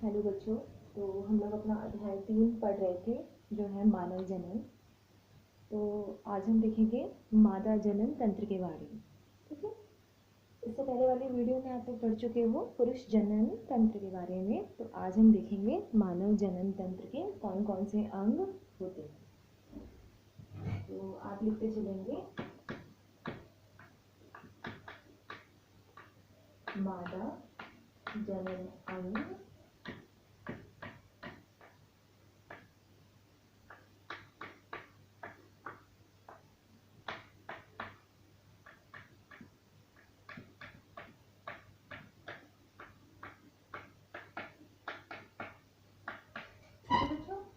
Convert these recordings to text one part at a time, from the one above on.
Hello बच्चों। तो हम लोग अपना अध्याय 3 पढ़ रहे थे जो है मानव जनन। तो आज हम देखेंगे मादा जनन तंत्र के बारे में। ठीक है, इससे पहले वाली वीडियो में आप लोग पढ़ चुके हो पुरुष जनन तंत्र के बारे में। तो आज हम देखेंगे मानव जनन तंत्र के कौन कौन से अंग होते हैं। तो आप लिखते चलेंगे मादा जनन अंग,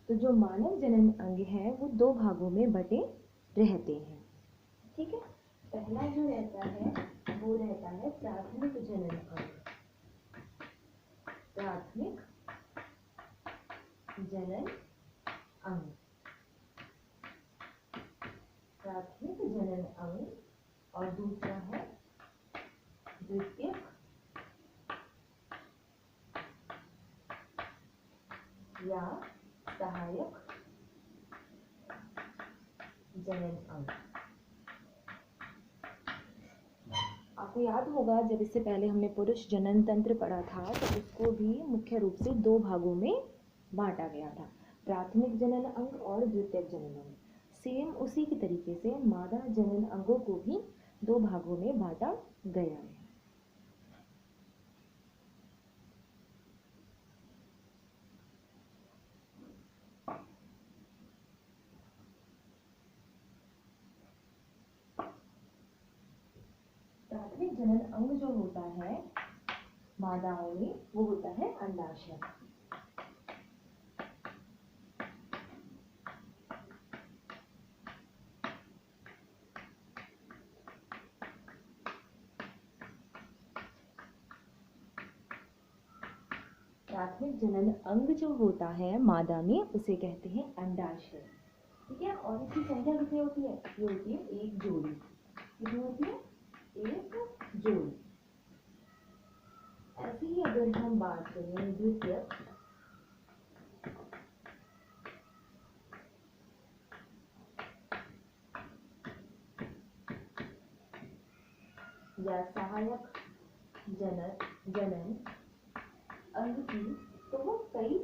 तो जो मानव जनन अंग है वो दो भागों में बटे रहते हैं। ठीक है, पहला जो रहता है वो रहता है प्राथमिक जनन अंग। प्राथमिक जनन अंग, प्राथमिक जनन अंग, और दूसरा है द्वितीयक या सहायक जनन अंग। आपको याद होगा जब इससे पहले हमने पुरुष जनन तंत्र पढ़ा था तो उसको भी मुख्य रूप से दो भागों में बांटा गया था, प्राथमिक जनन अंग और द्वितीयक जनन अंग। सेम उसी के तरीके से मादा जनन अंगों को भी दो भागों में बांटा गया है। प्राथमिक जनन अंग जो होता है मादाओं में वो होता है अंडाशय। प्राथमिक जनन अंग जो होता है मादा में उसे कहते हैं अंडाशय। ठीक है, और इसकी संख्या कितनी होती है? ये होती है एक जोड़ी। कितनी होती है? एक जोड़ी। ऐसे ही अगर हम बात करें द्वितीयक या सहायक जनन अंग की, तो वो कई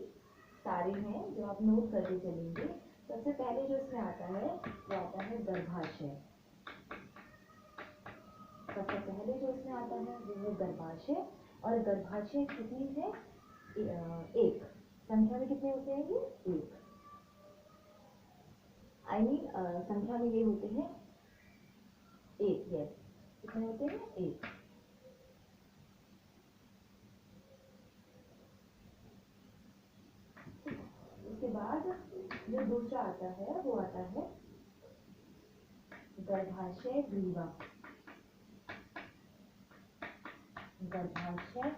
सारे हैं जो आप नोट करके चलेंगे। सबसे पहले जो इसमें आता है वो आता है गर्भाशय। सबसे पहले जो इसमें आता है वो है गर्भाशय। और गर्भाशय कितनी है? एक। संख्या में कितने होते हैं ये? एक। आई मीन संख्या में ये होते हैं एक। यस, कितने होते हैं? एक। उसके बाद जो दूसरा आता है वो आता है गर्भाशय ग्रीवा। गर्भाशय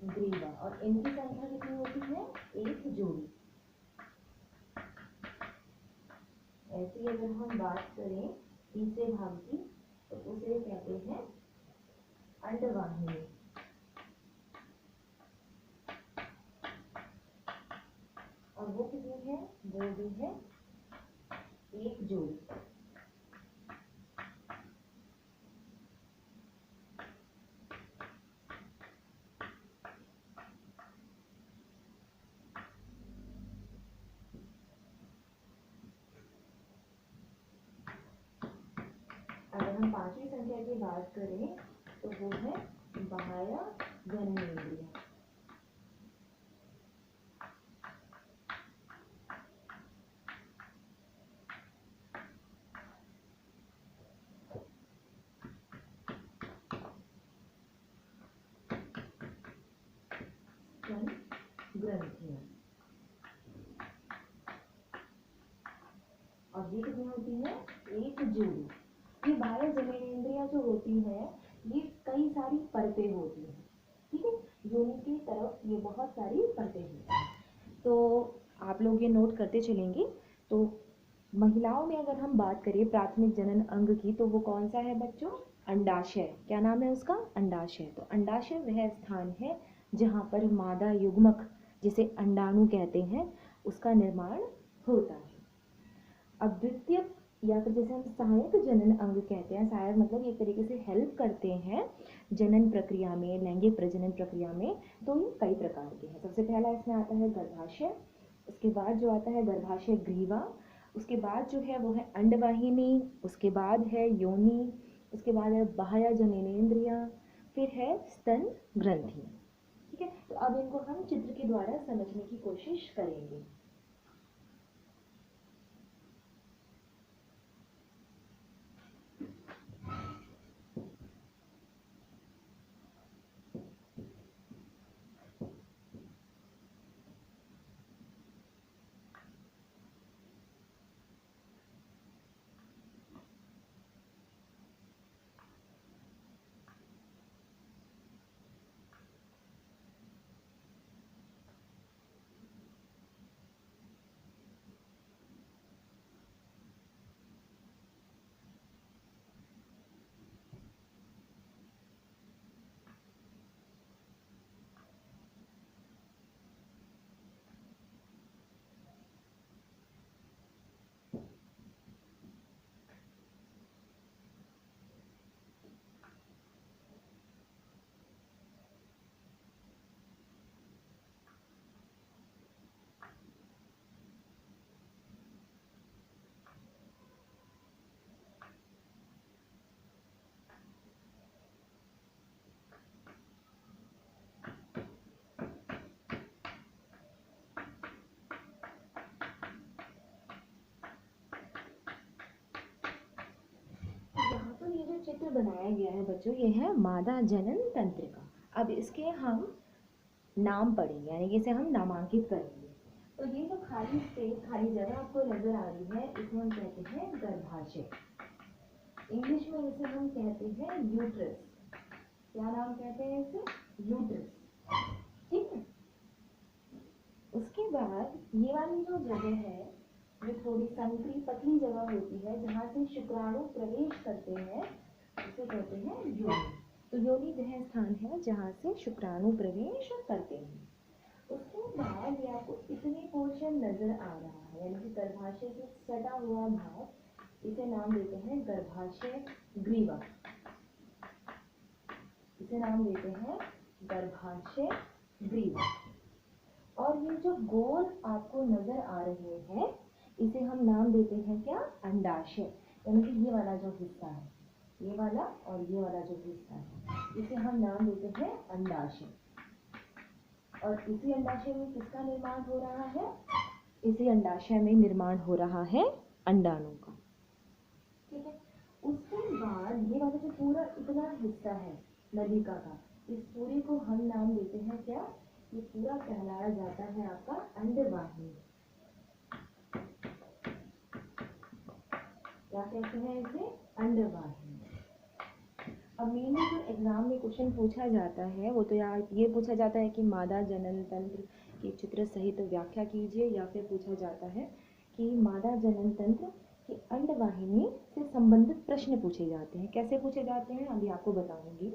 ग्रीवा, और इनकी संख्या कितनी होती है? एक जोड़ी। ऐसे ही अगर हम बात करें तीसरे भाग की तो उसे कहते हैं अंडवाहिनी। और वो कितनी है? वो भी है एक जोड़ी। अगर हम पांचवी संख्या की बात करें तो वो है बाह्य जननेंद्रिय। ग्रंथियां, और ये कितनी होती है? एक जोड़ी। ये बाह्य जननेंद्रियां जो होती है ये कई सारी परतें होती हैं। ठीक है, योनि की तरफ ये बहुत सारी परतें होती हैं। तो आप लोग ये नोट करते चलेंगे। तो महिलाओं में अगर हम बात करें प्राथमिक जनन अंग की तो वो कौन सा है बच्चों? अंडाशय। क्या नाम है उसका? अंडाशय। तो अंडाशय वह स्थान है जहाँ पर मादा युग्मक जिसे अंडाणु कहते हैं, उसका निर्माण होता है। अब द्वितीयक या फिर जैसे हम सहायक जनन अंग कहते हैं, सहायक मतलब एक तरीके से हेल्प करते हैं जनन प्रक्रिया में, लैंगिक प्रजनन प्रक्रिया में। तो ये कई प्रकार के हैं। सबसे पहला इसमें आता है गर्भाशय, उसके बाद जो आता है गर्भाशय ग्रीवा, उसके बाद जो है वो है अंडवाहिनी, उसके बाद है योनि, उसके बाद है बाह्य जननेंद्रियां, फिर है स्तन ग्रंथि। ठीक है, तो अब इनको हम चित्र के द्वारा समझने की कोशिश करेंगे। ये जो चित्र बनाया गया है बच्चों, ये है मादा जनन तंत्र का। अब इसके हम नाम पढ़ेंगे, यानी कि इसे हम नामांकित करेंगे। तो ये जो खाली स्पेस, खाली जगह आपको नजर आ रही है, इसे हम कहते हैं गर्भाशय। इंग्लिश में इसे हम कहते हैं यूट्रस। क्या नाम कहते हैं इसे? यूट्रस। ठीक है, उसके बाद ये वाली जो जगह है, ये थोड़ी संकरी पतली जगह होती है जहाँ से शुक्राणु प्रवेश करते हैं, उसे कहते हैं योनि। तो योनि वह स्थान है जहाँ से शुक्राणु प्रवेश करते हैं। उसके बाद ये आपको इतनी पोर्शन नजर आ रहा है, यानी कि गर्भाशय से सटा हुआ भाग, इसे नाम देते हैं गर्भाशय ग्रीवा। इसे नाम देते हैं गर्भाशय ग्रीवा। और ये जो गोल आपको नजर आ रहे हैं, इसे हम नाम देते हैं क्या? अंडाशय। यानी कि ये वाला जो हिस्सा है, ये वाला और ये वाला जो हिस्सा है, इसे हम नाम देते हैं अंडाशय। और इसी अंडाशय में किसका निर्माण हो रहा है? इसी अंडाशय में निर्माण हो रहा है अंडाणु का। ठीक है, उसके बाद ये वाला जो पूरा इतना हिस्सा है नलिका का, इस पूरे को हम नाम देते हैं क्या? ये पूरा कहलाया जाता है आपका अंडवाहिनी। क्या कहते हैं इसे? अंडवाहिनी। अब मेनली जो एग्जाम में क्वेश्चन पूछा जाता है वो तो यार ये पूछा जाता है कि मादा जनन तंत्र की चित्र सहित व्याख्या कीजिए, या फिर पूछा जाता है कि मादा जनन तंत्र की अंडवाहिनी से संबंधित प्रश्न पूछे जाते हैं। कैसे पूछे जाते हैं अभी आपको बताऊंगी।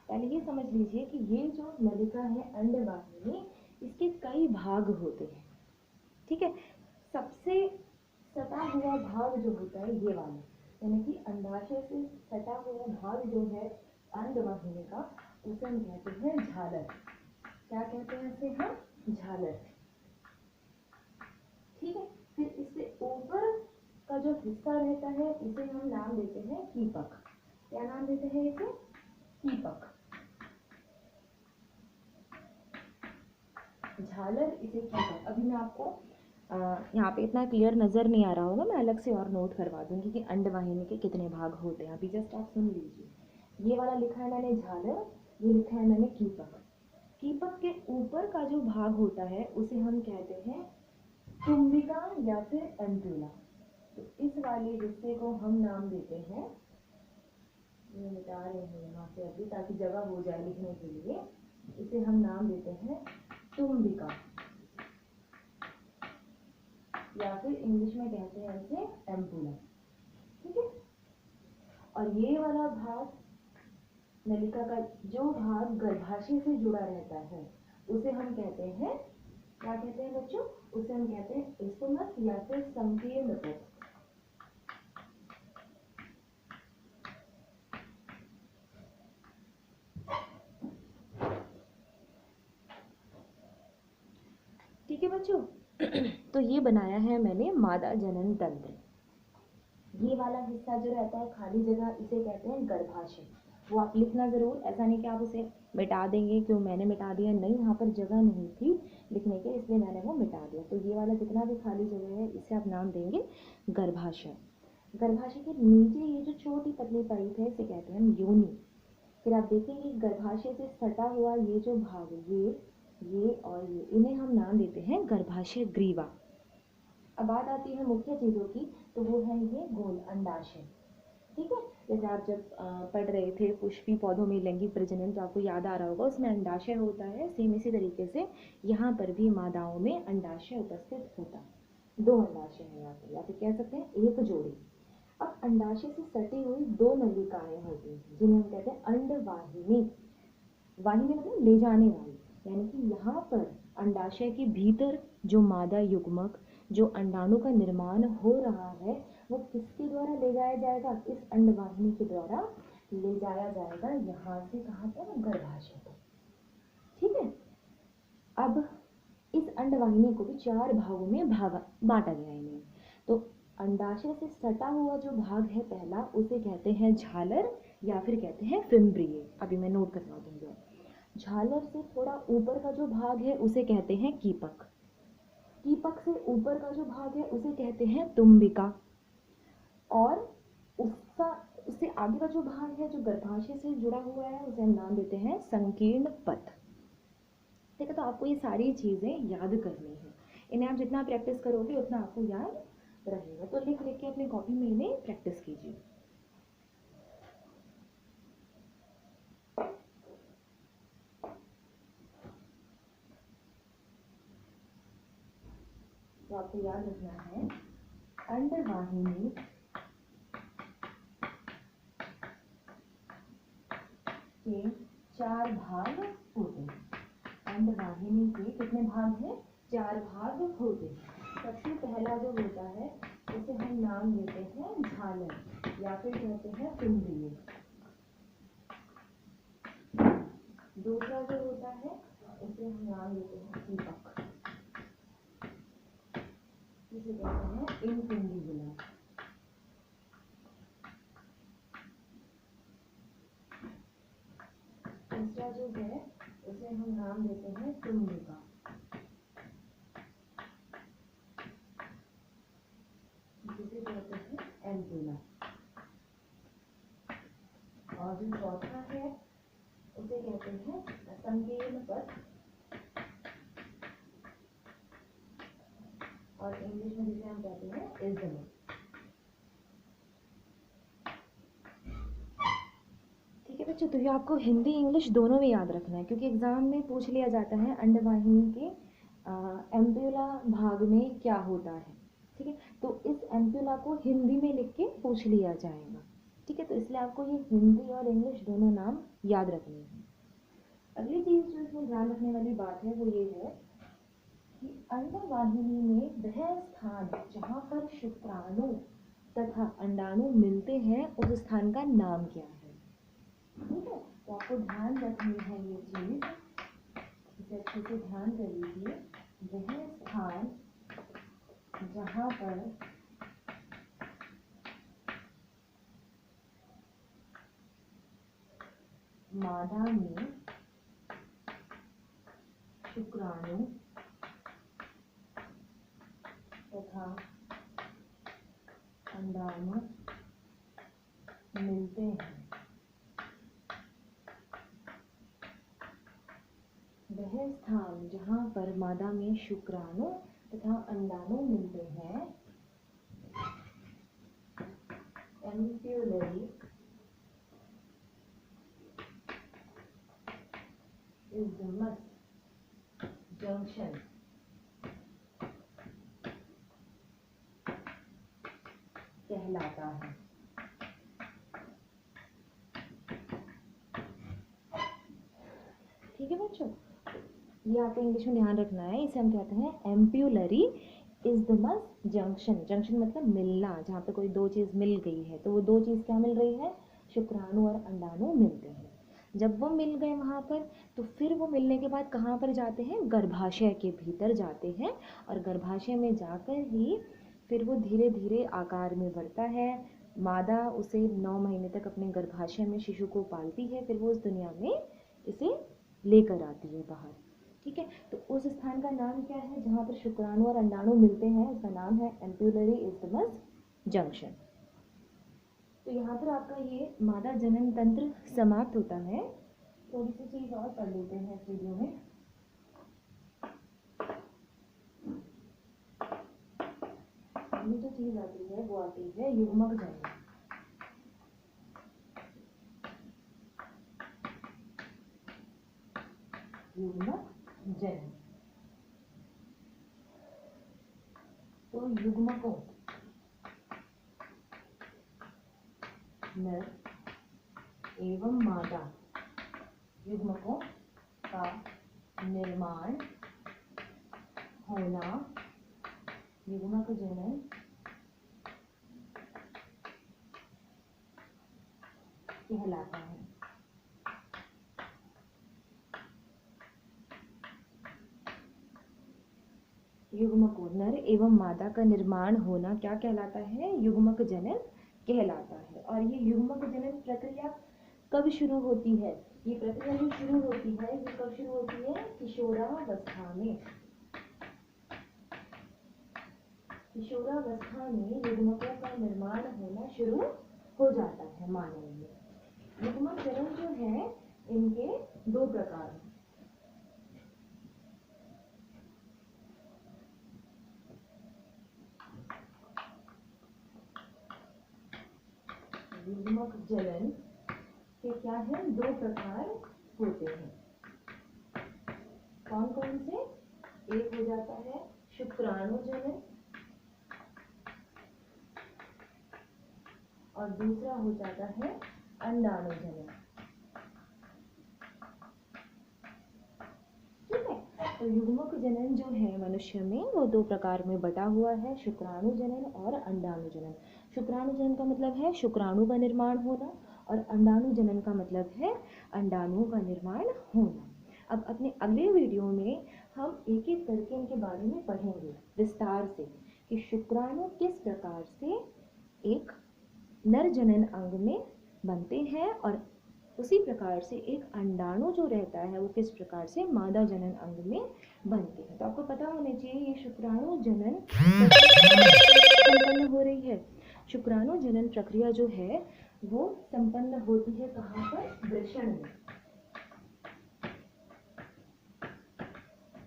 पहले ये समझ लीजिए कि ये जो नलिका है अंडवाहिनी, इसके कई भाग होते हैं। ठीक है, सबसे सटा हुआ भाग जो होता है ये वाला, यानी कि अंडाशय से सटा हुआ भाग जो है अंडवाहिनी का, उसे हम कहते हैं झालर। क्या कहते हैं इसे हम? झालर। ठीक है, फिर इससे ऊपर का जो हिस्सा रहता है, इसे हम नाम देते हैं कीपक। क्या नाम देते हैं इसे? कीपक। झालर, इसे कीपक। अभी मैं आपको यहाँ पे इतना क्लियर नज़र नहीं आ रहा होगा, मैं अलग से और नोट करवा दूंगी कि अंडवाहिनी के कितने भाग होते हैं। अभी जस्ट आप सुन लीजिए। ये वाला लिखा है मैंने झालर, ये लिखा है मैंने कीपक। कीपक के ऊपर का जो भाग होता है उसे हम कहते हैं तुम्बिका या फिर एम्प्यूला। तो इस वाले हिस्से को हम नाम देते हैं, ये मिटा रहे हैं यहाँ से अभी ताकि जगह हो जाए लिखने के लिए, इसे हम नाम देते हैं तुम्बिका, या फिर इंग्लिश में कहते हैं इसे एम्पुला। ठीक है, और ये वाला भाग नलिका का जो भाग गर्भाशय से जुड़ा रहता है, उसे हम कहते हैं क्या कहते हैं बच्चों? उसे हम कहते हैं इस्थमस या फिर संकीर्ण पथ। ठीक है बच्चों। तो ये बनाया है मैंने मादा जनन तंत्र। ये वाला हिस्सा जो रहता है खाली जगह, इसे कहते हैं गर्भाशय। वो आप लिखना ज़रूर, ऐसा नहीं कि आप उसे मिटा देंगे, क्यों मैंने मिटा दिया, नहीं, यहाँ पर जगह नहीं थी लिखने के, इसलिए मैंने वो मिटा दिया। तो ये वाला जितना भी खाली जगह है इसे आप नाम देंगे गर्भाशय। गर्भाशय के नीचे ये जो छोटी पतली पाइप है इसे कहते हैं हम योनि। फिर आप देखेंगे गर्भाशय से सटा हुआ ये जो भाग, ये और ये, इन्हें हम नाम देते हैं गर्भाशय ग्रीवा। अब बात आती है मुख्य चीज़ों की, तो वो है ये गोल अंडाशय। ठीक है, जैसे आप जब पढ़ रहे थे पुष्पी पौधों में लैंगिक प्रजनन, तो आपको याद आ रहा होगा उसमें अंडाशय होता है। सेम इसी तरीके से यहाँ पर भी मादाओं में अंडाशय उपस्थित होता है। 2 अंडाशय है यहाँ पर, या फिर कह सकते हैं एक जोड़ी। अब अंडाशय से सटी हुई 2 नलिकाएं होती हैं जिन्हें हम कहते हैं अंडवाहिनी। वाहिनी मतलब ले जाने वाली, यानी कि यहाँ पर अंडाशय के भीतर जो मादा युग्मक, जो अंडाणु का निर्माण हो रहा है, वो किसके द्वारा ले जाया जाएगा? इस अंडवाहिनी के द्वारा ले जाया जाएगा, यहाँ से कहाँ पर? गर्भाशय तक। ठीक है, अब इस अंडवाहिनी को भी 4 भागों में बांटा गया है इन्हें। तो अंडाशय से सटा हुआ जो भाग है पहला, उसे कहते हैं झालर या फिर कहते हैं फिम्ब्रिय। अभी मैं नोट करवा दूंगी। झालर से थोड़ा ऊपर का जो भाग है उसे कहते हैं कीपक। कीपक से ऊपर का जो भाग है उसे कहते हैं तुम्बिका। और उससे आगे का जो भाग है जो गर्भाशय से जुड़ा हुआ है उसे हम नाम देते हैं संकीर्ण पथ। ठीक है, तो आपको ये सारी चीज़ें याद करनी है। इन्हें आप जितना प्रैक्टिस करोगे उतना आपको याद रहेगा। तो लिख लिख के अपनी कॉपी में इन्हें प्रैक्टिस कीजिए। तो आपको याद रखना है अंडवाहिनी के 4 भाग होते हैं। अंडवाहिनी के कितने भाग हैं? 4 भाग होते हैं। सबसे पहला जो होता है उसे हम नाम देते हैं झालर या फिर कहते हैं पिंडली। दूसरा जो होता है उसे हम नाम देते हैं कीपक, जिसे कहते हैं इनपिंडिबुला। तीसरा जो है उसे हम नाम देते हैं तुम्बिका, जिसे कहते हैं एम्पुला। और जो चौथा है उसे कहते हैं संकीर्ण पथ, और इंग्लिश में जिसे हम कहते हैं इज़्थमस। ठीक है बच्चों, तो ये आपको हिंदी इंग्लिश दोनों में याद रखना है, क्योंकि एग्जाम में पूछ लिया जाता है अंडवाहिनी के एम्पुला भाग में क्या होता है। ठीक है, तो इस एम्पुला को हिंदी में लिख के पूछ लिया जाएगा। ठीक है, तो इसलिए आपको ये हिंदी और इंग्लिश दोनों नाम याद रखने हैं। अगली चीज़ जो इसमें ध्यान रखने वाली बात है वो ये है कि अंडवाहिनी में वह स्थान जहाँ पर शुक्राणु तथा अंडाणु मिलते हैं उस स्थान का नाम क्या है। ठीक है, तो आपको ध्यान रखनी है ये चीज़, इसे अच्छे से ध्यान कर लीजिए। वह स्थान जहाँ पर मादा में शुक्राणु तथा अंडाणु मिलते हैं, वह स्थान जहाँ पर मादा में शुक्राणु तथा अंडाणु मिलते हैं एम्ब्यूलरी इज़्थमस जंक्शन कहलाता है। ठीक है बच्चों, ये आपको इंग्लिश में ध्यान रखना है। इसे हम कहते हैं एम्प्यूलरी इस्थमस जंक्शन। जंक्शन मतलब मिलना, जहाँ पे कोई दो चीज़ मिल गई है। तो वो दो चीज़ क्या मिल रही है? शुक्राणु और अंडाणु मिलते हैं। जब वो मिल गए वहाँ पर, तो फिर वो मिलने के बाद कहाँ पर जाते हैं? गर्भाशय के भीतर जाते हैं, और गर्भाशय में जाकर ही फिर वो धीरे धीरे आकार में बढ़ता है। मादा उसे 9 महीने तक अपने गर्भाशय में शिशु को पालती है, फिर वो उस दुनिया में इसे लेकर आती है बाहर। ठीक है, तो उस स्थान का नाम क्या है जहाँ पर शुक्राणु और अंडाणु मिलते हैं? उसका नाम है एम्प्यूलरी इस्थमस जंक्शन। तो यहाँ पर आपका ये मादा जनन तंत्र समाप्त होता है। थोड़ी सी चीज़ और पढ़ लेते हैं इस वीडियो में। पहली जो चीज़ आती है वो आती है युग्मक जनन। युग्मक जनन। तो युग्मकों, नर एवं मादा युग्मकों का निर्माण होना युग्मक जनन कहलाता है। युग्मकों, नर एवं मादा का निर्माण होना क्या कहलाता है? युग्मक जनन कहलाता है। और ये युग्मक जनन प्रक्रिया कब शुरू होती है? ये प्रक्रिया जो शुरू होती है ये कब शुरू होती है? किशोरावस्था में। किशोरावस्था में युग्मकों का निर्माण होना शुरू हो जाता है मानव में। युग्मक जनन जो है इनके दो प्रकार हैं। युग्मक जनन के क्या है? दो प्रकार होते हैं। कौन कौन से? एक हो जाता है शुक्राणु जनन, और दूसरा हो जाता है अंडाणु जनन। ठीक है, तो युग्मक जनन जो है मनुष्य में वो दो प्रकार में बटा हुआ है, शुक्राणु जनन और अंडाणु जनन। शुक्राणु जनन का मतलब है शुक्राणु का निर्माण होना, और अंडाणु जनन का मतलब है अंडाणु का निर्माण होना। अब अपने अगले वीडियो में हम एक एक करके इनके बारे में पढ़ेंगे विस्तार से कि शुक्राणु किस प्रकार से एक नर जनन अंग में बनते हैं, और उसी प्रकार से एक अंडाणु जो रहता है वो किस प्रकार से मादा जनन अंग में बनते हैं। तो आपको पता होना चाहिए ये शुक्राणु जनन संपन्न हो रही है। शुक्राणु जनन प्रक्रिया जो है वो संपन्न होती है कहाँ पर? वृषण में।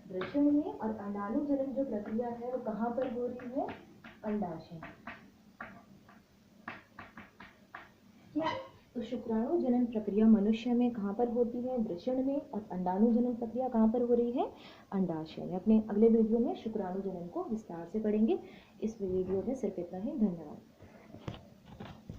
वृषण में। और अंडाणु जनन जो प्रक्रिया है वो कहाँ पर हो रही है? अंडाशय। तो शुक्राणु जनन प्रक्रिया मनुष्य में कहाँ पर होती है? वृषण में। और अंडाणु जनन प्रक्रिया कहाँ पर हो रही है? अंडाशय में। अपने अगले वीडियो में शुक्राणु जनन को विस्तार से पढ़ेंगे। इस वीडियो में सिर्फ इतना ही। धन्यवाद।